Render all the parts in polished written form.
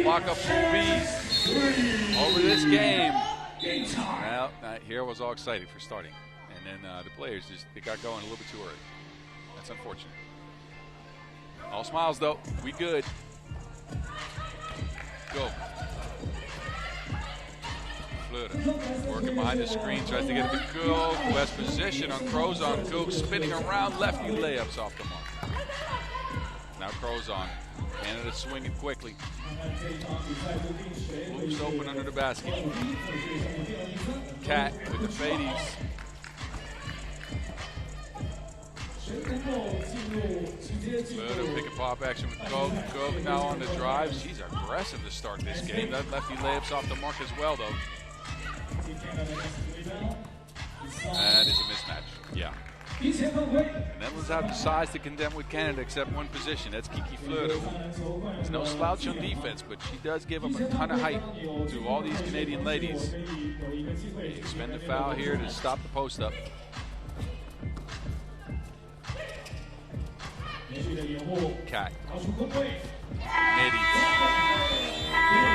lock-up will be over this game. Well, here was all excited for starting. And then the players they got going a little bit too early. That's unfortunate. All smiles, though. We good. Go. Flutter working behind the screen, tries to get it to Cook. Best position on Crozon. Cook spinning around, lefty layups off the mark. Now Crozon. Canada swinging quickly. Moves open under the basket. Cat with the fadies. Flutter pick and pop action with Cook. Cook now on the drive. She's aggressive to start this game. That lefty layups off the mark as well, though. That is a mismatch. Yeah. The Netherlands have the size to contend with Canada except one position. That's Kiki Flutter. There's no slouch on defense, but she does give up a ton of height to all these Canadian ladies. They expend a foul here to stop the post up. Cat. Nitty.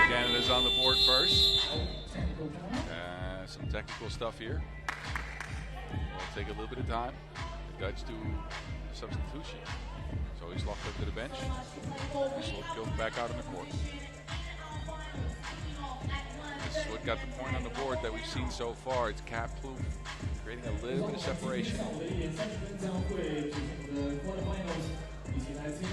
Canada's on the board first. Some technical stuff here. Will take a little bit of time. The Dutch do substitution. So he's locked up to the bench. Swoot goes back out on the court. Swoot got the point on the board that we've seen so far. It's Cat Plouffe creating a little bit of separation.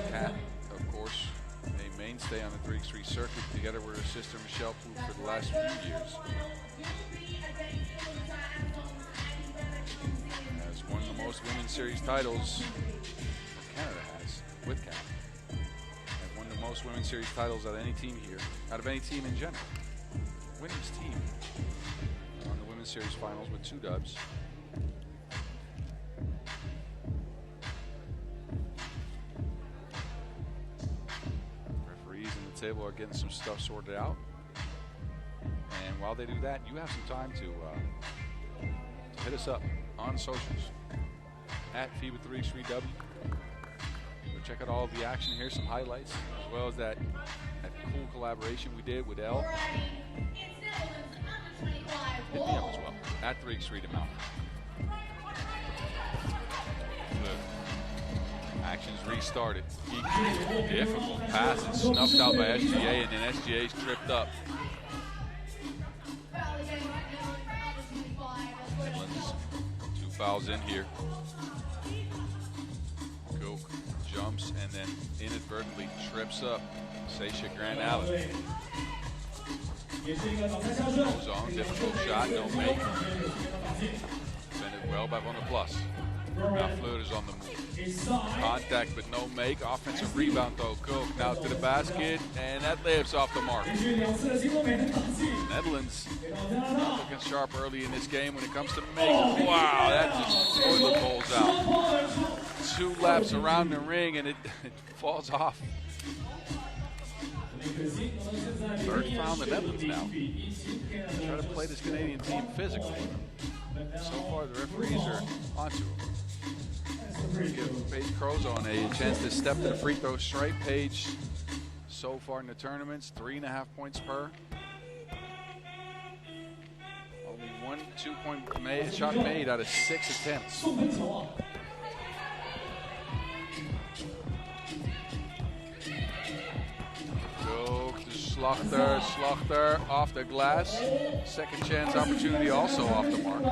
Cat, of course, a mainstay on the 3x3 circuit together with her sister Michelle Plouffe for the last few years. Has won the most women's series titles Canada has with Cat. Have won the most women's series titles out of any team here, out of any team in general. Women's team won the women's series finals with 2 dubs. Referees in the table are getting some stuff sorted out. And while they do that, you have some time to hit us up on socials at FIBA 3x3W. Go check out all of the action here, some highlights, as well as that cool collaboration we did with Elle. Hit me up as well at 3x3 to mount. Action's restarted. Difficult pass and snuffed out by SGA, and then SGA's tripped up. Netherlands, 2 fouls in here. Cook jumps and then inadvertently trips up Seisha Grand Allen. Goes on, difficult shot, no make. Defended well by Van der Plas. Now Flutter's on the move. Contact but no make. Offensive rebound though. Cook now to the basket, and that layup's off the mark. Netherlands looking sharp early in this game when it comes to make. Wow, that just toilet bowls out. 2 laps around the ring and it falls off. 3rd foul in the Netherlands now. Try to play this Canadian team physically. So far the referees are onto them. Give Paige Crozon a chance to step to the free throw stripe. Paige, so far in the tournaments, 3.5 points per. Only 1 2-point shot made out of 6 attempts. Go to Slachter off the glass. Second chance opportunity also off the mark.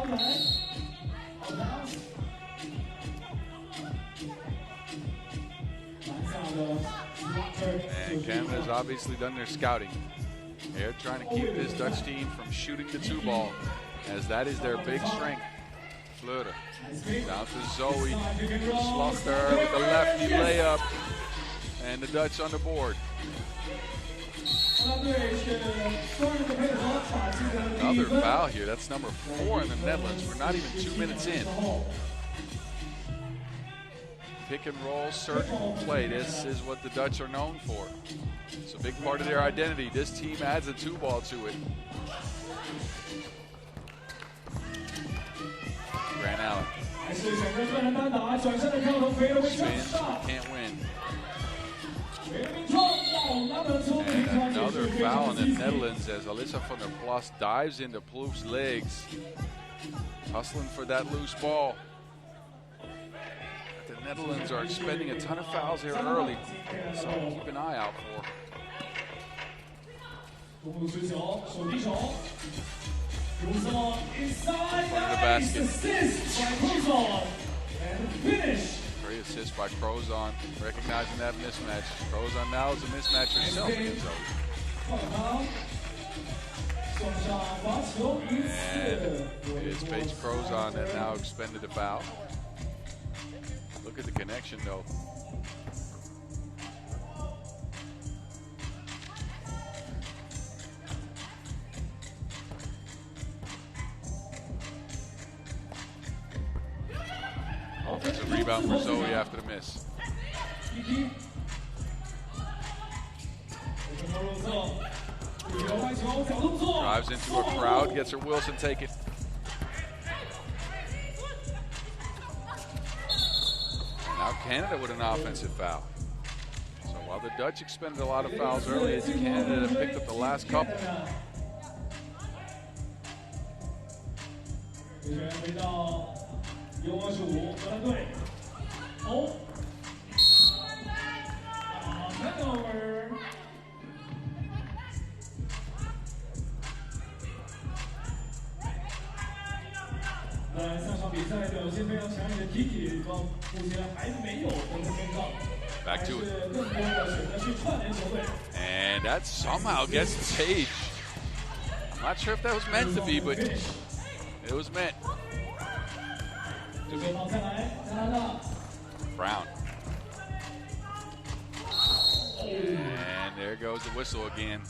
And Canada's obviously done their scouting. They're trying to keep this Dutch team from shooting the 2-ball, as that is their big strength. Flutter down to Zoe. Slachter with the lefty layup, and the Dutch on the board. Another foul here. That's number 4 in the Netherlands. We're not even 2 minutes in. Pick and roll, surgical play. This is what the Dutch are known for. It's a big part of their identity. This team adds a 2-ball to it. Grand Allen. Spins, can't win. And Another foul in the Netherlands as Alyssa van der Plas dives into Plouf's legs, hustling for that loose ball. The Netherlands are expending a ton of fouls here early, so keep an eye out for. In front of the basket. Great assist by Crozon, recognizing that mismatch. Crozon now is a mismatch herself against Zoe. And it's Paige Crozon that now expended a foul. Look at the connection though. Offensive rebound for Zoe after the miss. Drives into a crowd, gets her Wilson take it. And now Canada with an offensive foul. So while the Dutch expended a lot of fouls early, it's Canada that picked up the last couple. Back to it. And that somehow gets the stage. I'm not sure if that was meant to be, but it was meant. Brown. And there goes the whistle again.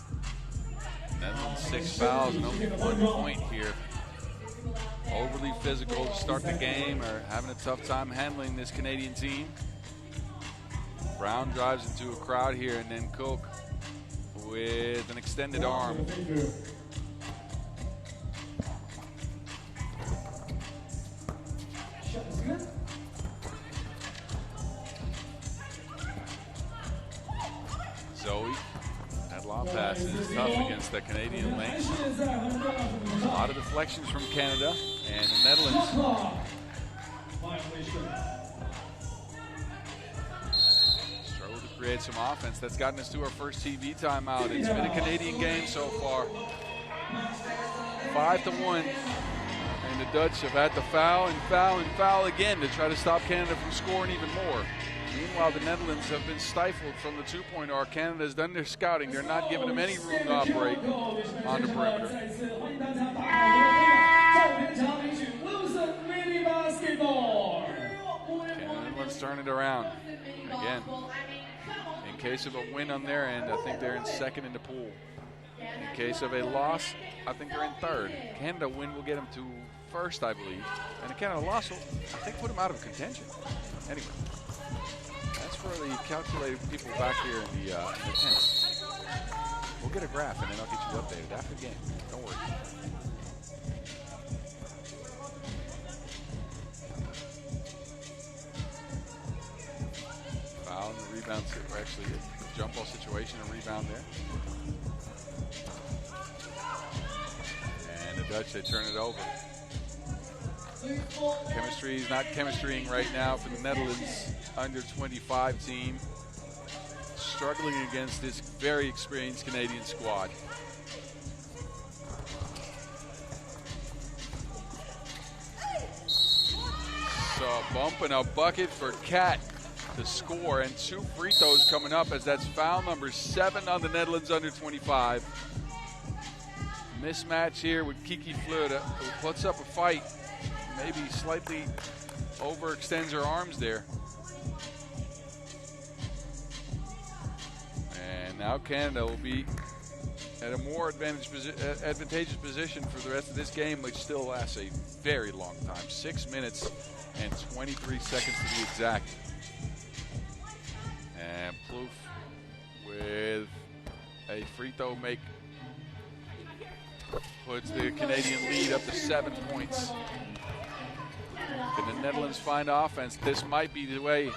Netherlands 6 fouls and only 1 point here. Overly physical to start the game, or having a tough time handling this Canadian team. Brown drives into a crowd here, and then Cook with an extended arm. Zoe, that long pass is tough against the Canadian length. A lot of deflections from Canada and the Netherlands. Struggled to create some offense. That's gotten us to our first TV timeout. It's been a Canadian game so far. 5-1. And the Dutch have had to foul and foul and foul again to try to stop Canada from scoring even more. Meanwhile, the Netherlands have been stifled from the two-point arc. Canada has done their scouting. They're not giving them any room to operate on the perimeter. Netherlands turn it around. Again, in case of a win on their end, I think they're in second in the pool. In case of a loss, I think they're in third. Canada win will get them to first, I believe. And a Canada loss will, I think, put them out of contention. Anyway. That's for the calculated people back here in the tents. We'll get a graph and then I'll get you updated after the game. Don't worry. Foul and the rebound, actually a jump ball situation, a rebound there. And the Dutch, they turn it over. Chemistry is not chemistrying right now for the Netherlands under-25 team. Struggling against this very experienced Canadian squad. So a bump and a bucket for Kat to score, and 2 free throws coming up as that's foul number 7 on the Netherlands under-25. Mismatch here with Kiki Fleur, who puts up a fight. Maybe slightly overextends her arms there. And now Canada will be at a more advantageous position for the rest of this game, which still lasts a very long time. 6 minutes and 23 seconds to be exact. And Plouf with a free throw make puts the Canadian lead up to 7 points. Can the Netherlands find offense? This might be the way.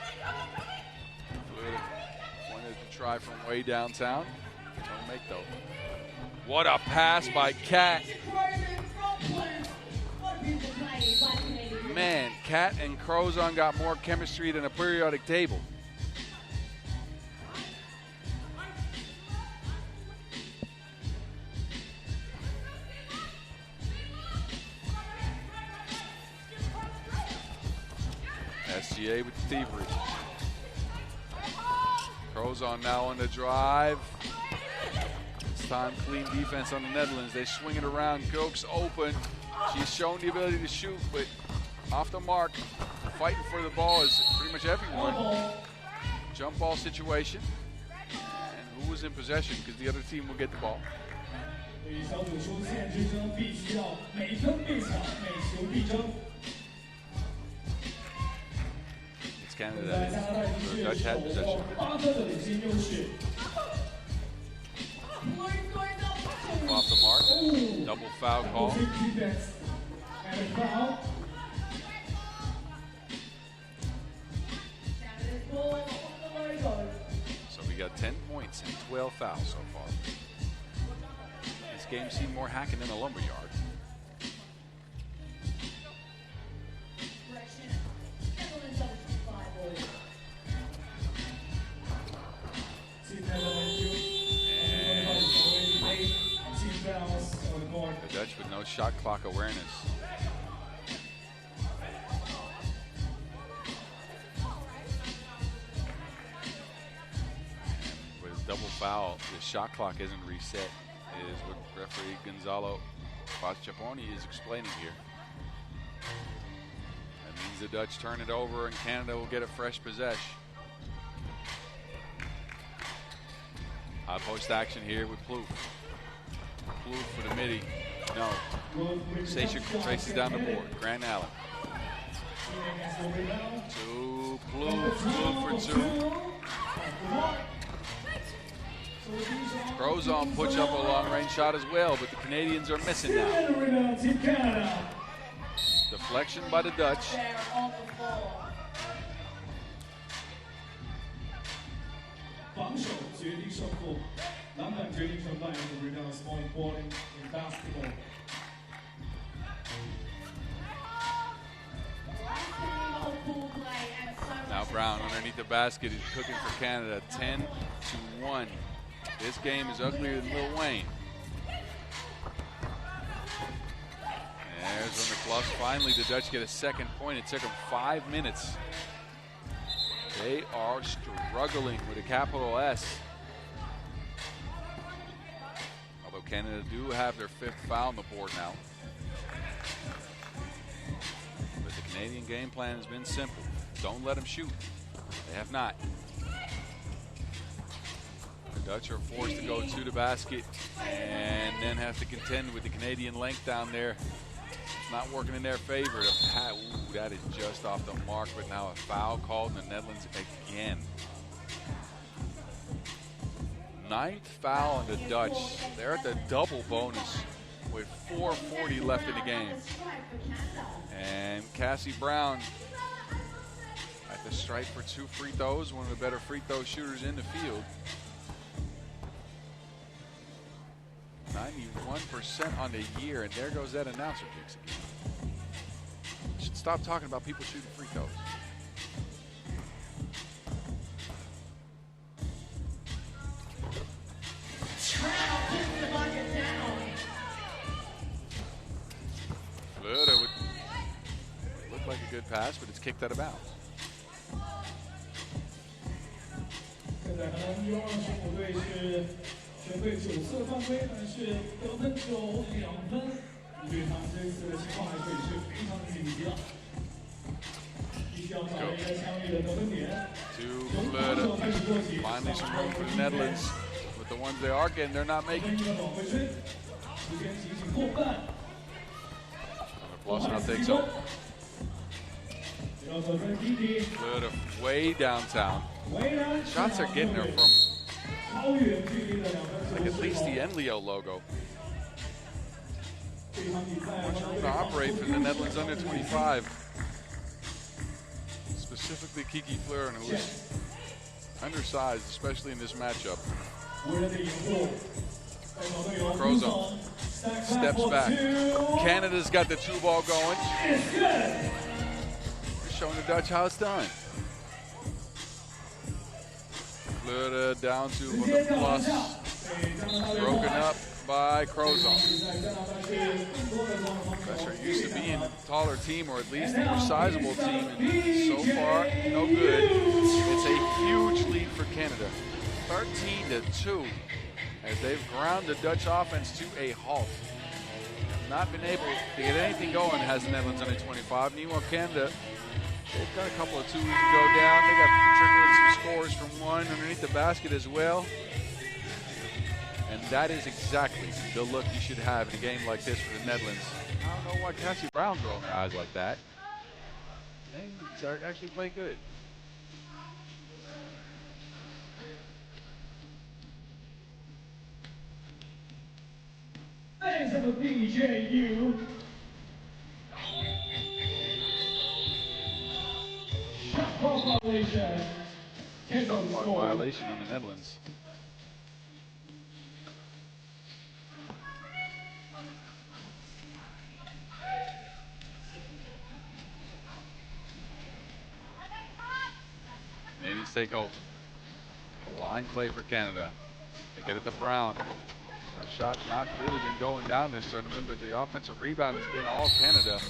Wanted to try from way downtown. Don't make though. What a pass by Cat. Man, Cat and Crozon got more chemistry than a periodic table. SGA with the thievery. Crozon now on the drive. This time clean defense on the Netherlands. They swing it around. Gok's open. She's shown the ability to shoot, but off the mark. Fighting for the ball is pretty much everyone. Jump ball situation. And who was in possession? Because the other team will get the ball. It's Canada that is. The Dutch had possession. Off the mark. Double foul call. So we got 10 points and 12 fouls so far. This game seemed more hacking than a lumberyard. The Dutch with no shot clock awareness. Double foul, the shot clock isn't reset, is what referee Gonzalo Pachaponi is explaining here. That means the Dutch turn it over and Canada will get a fresh possession. High post action here with Plouffe. Plouffe for the midi. No. Sasha traces down the board. Grant Allen. To Plouffe. Plouffe for two. Crozon puts up a long-range shot as well, but the Canadians are missing now. Deflection by the Dutch. Now Brown underneath the basket is cooking for Canada. 10-1. This game is uglier than Lil Wayne. There's on the plus. Finally, the Dutch get a second point. It took them 5 minutes. They are struggling with a capital S. Although Canada do have their 5th foul on the board now. But the Canadian game plan has been simple. Don't let them shoot. They have not. The Dutch are forced to go to the basket and then have to contend with the Canadian length down there. It's not working in their favor. Ooh, that is just off the mark, but now a foul called in the Netherlands again. 9th foul on the Dutch. They're at the double bonus with 4:40 left in the game. And Cassie Brown at the stripe for 2 free throws, one of the better free throw shooters in the field. 91% on the year, and there goes that announcer jinx again. Should stop talking about people shooting free throws. Fleur would look like a good pass, but it's kicked out of bounds. To Fleur. Finally some room for the Netherlands. With the ones they are getting, they're not making. Plus now takes over. Fleur way downtown. Shots are getting her from like at least the Enlio logo. Much room to operate for the Netherlands under 25. Specifically Kiki Fleuren, who is undersized, especially in this matchup. Crozon steps back. Canada's got the 2-ball going. Showing the Dutch how it's done. Fleur down to the plus. Broken up by Crozon. Dutch are used to being a taller team, or at least a more sizable team, and so far, no good. It's a huge lead for Canada. 13-2, as they've ground the Dutch offense to a halt. Not been able to get anything going, has the Netherlands under 25. Meanwhile, Canada, they've got a couple of twos to go down. They got trickling some scores from one underneath the basket as well. And that is exactly the look you should have in a game like this for the Netherlands. I don't know why Cassie Brown's rolling her eyes like that. They are actually playing good. Thanks for the DJU. Shot clock violation. Shot clock violation on the Netherlands. Ladies take over. Line play for Canada. They get it to Brown. The shot not really been going down this tournament, but the offensive rebound has been all Canada.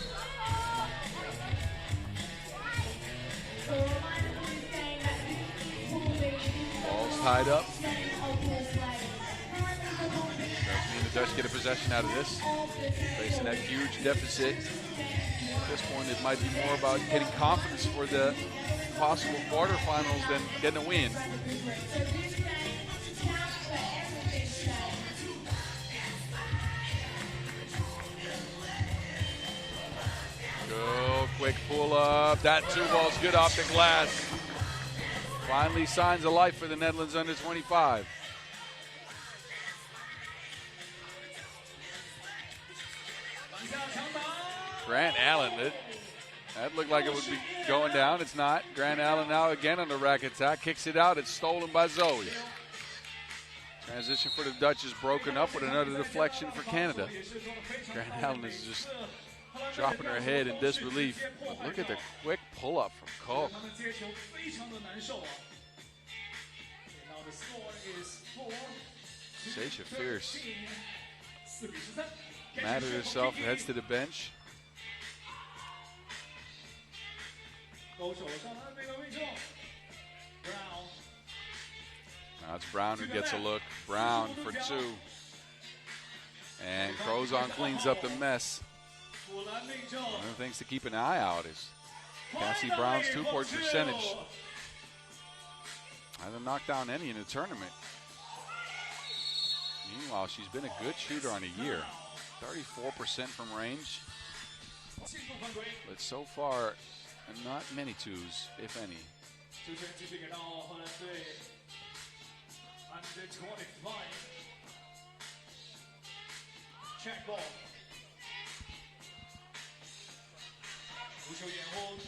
Ball's tied up. Does mean the Dutch get a possession out of this. Facing that huge deficit. At this point, it might be more about getting confidence for the possible quarterfinals than getting a win. Go, quick pull up. That 2-ball's good off the glass. Finally signs of life for the Netherlands under 25. Grant Allen, that looked like it would be going down. It's not. Grant Allen now again on the rack attack. Kicks it out. It's stolen by Zoe. Transition for the Dutch is broken up with another deflection for Canada. Grant Allen is just dropping her head in disbelief. But look at the quick pull-up from Koch. Sasha Fierce. Mad at herself, heads to the bench. Now it's Brown who gets a look. Brown for 2. And Crozon cleans up the mess. One of the things to keep an eye out is Cassie Brown's 2-point percentage. Hasn't knocked down any in the tournament. Meanwhile, she's been a good shooter on a year. 34% from range. But so far, not many twos, if any.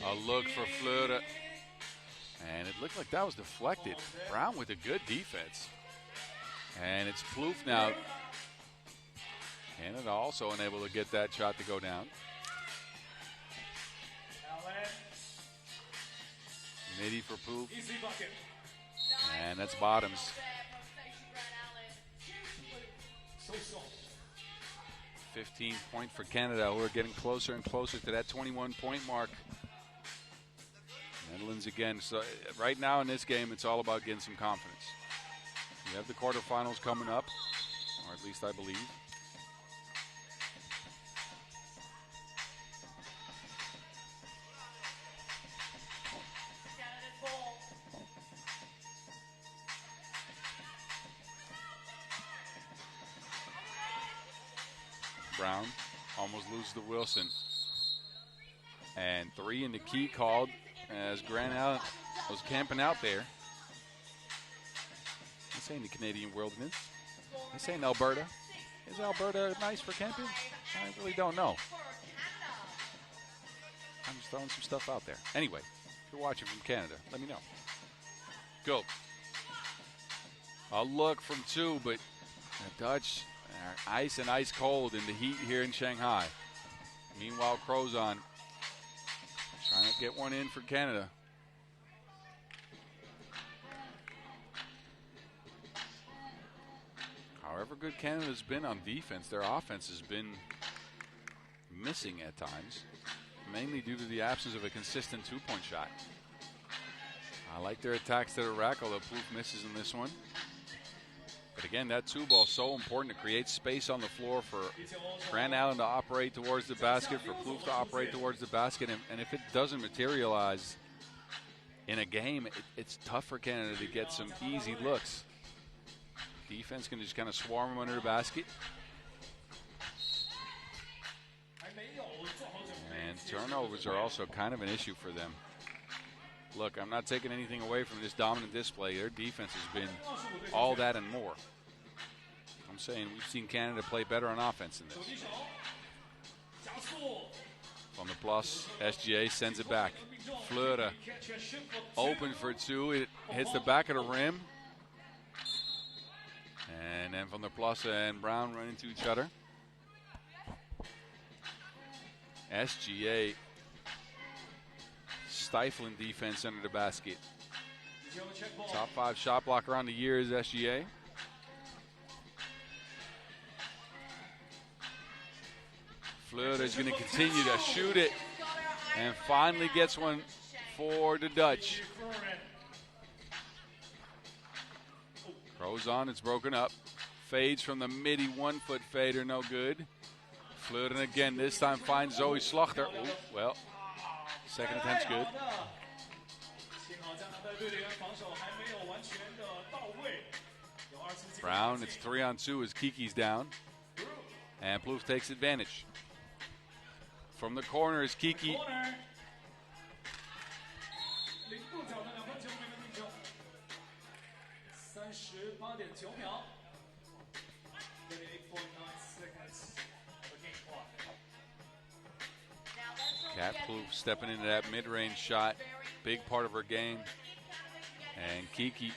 A look for Fleur. And it looked like that was deflected. Brown with a good defense. And it's Plouffe now. Canada also unable to get that shot to go down. Midi for Plouffe. And that's Bottoms. 15 point for Canada. We're getting closer and closer to that 21-point mark. Netherlands again. So right now in this game, it's all about getting some confidence. We have the quarterfinals coming up, or at least I believe. Brown almost loses to Wilson. And 3 in the key called as Grant Allen was camping out there. This ain't the Canadian wilderness. This ain't Alberta. Is Alberta nice for camping? I really don't know. I'm just throwing some stuff out there. Anyway, if you're watching from Canada, let me know. Go. A look from 2, but the Dutch are ice and ice cold in the heat here in Shanghai. Meanwhile, Crozon trying to get one in for Canada. However good Canada's been on defense, their offense has been missing at times, mainly due to the absence of a consistent two-point shot. I like their attacks to the rack, although Plouffe misses in this one. But again, that two ball is so important to create space on the floor for Grand Island to operate towards the basket, for Plouffe to operate towards the basket. And if it doesn't materialize in a game, it's tough for Canada to get some easy looks. Defense can just kind of swarm them under the basket. And turnovers are also kind of an issue for them. Look, I'm not taking anything away from this dominant display. Their defense has been all that and more. I'm saying we've seen Canada play better on offense in this. From the plus, SGA sends it back. Fleur open for 2. It hits the back of the rim. And then from the plus and Brown run into each other. SGA stifling defense under the basket. Top 5 shot blocker on the year is SGA. Fleur is going to continue to shoot it and finally gets one for the Dutch. Crozon, it's broken up. Fades from the midi 1-foot fader, no good. Fleur again, this time finds Zoe Slachter. Ooh, well, second attempt's good. Brown, it's 3-on-2 as Kiki's down. And Plouffe takes advantage. From the corner is Kiki. Kat Plouffe stepping into that mid-range shot. Big part of her game. And Kiki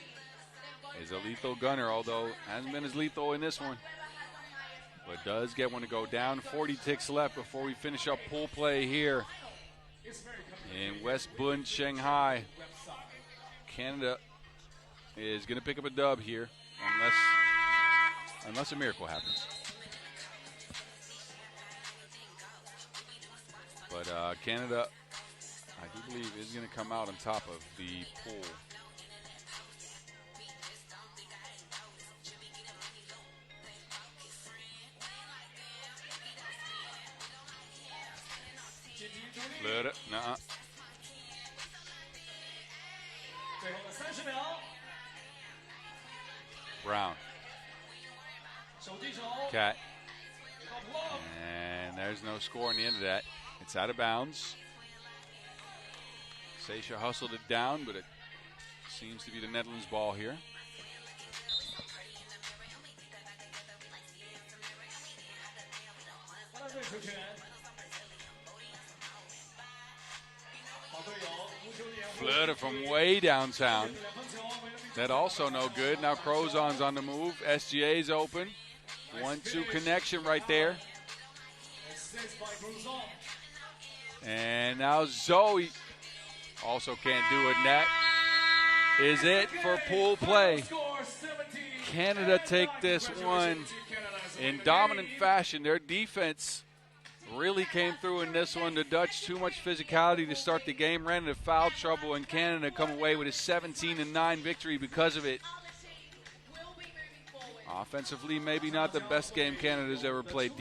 is a lethal gunner, although hasn't been as lethal in this one. But does get one to go down. 40 ticks left before we finish up pool play here in West Bund, Shanghai. Canada is going to pick up a dub here unless a miracle happens. But Canada, I do believe, is going to come out on top of the pool. Nuh-uh. Brown. Cat. And there's no score on the end of that. It's out of bounds. Seisha hustled it down, but it seems to be the Netherlands ball here. Fleur from way downtown. That also no good. Now Crozon's on the move. SGA's open. 1-2 connection right there. And now Zoe also can't do it. And that is it for pool play. Canada take this one in dominant fashion. Their defense really came through in this one. The Dutch, too much physicality to start the game, ran into foul trouble, and Canada come away with a 17-9 victory because of it. Offensively, maybe not the best game Canada's ever played.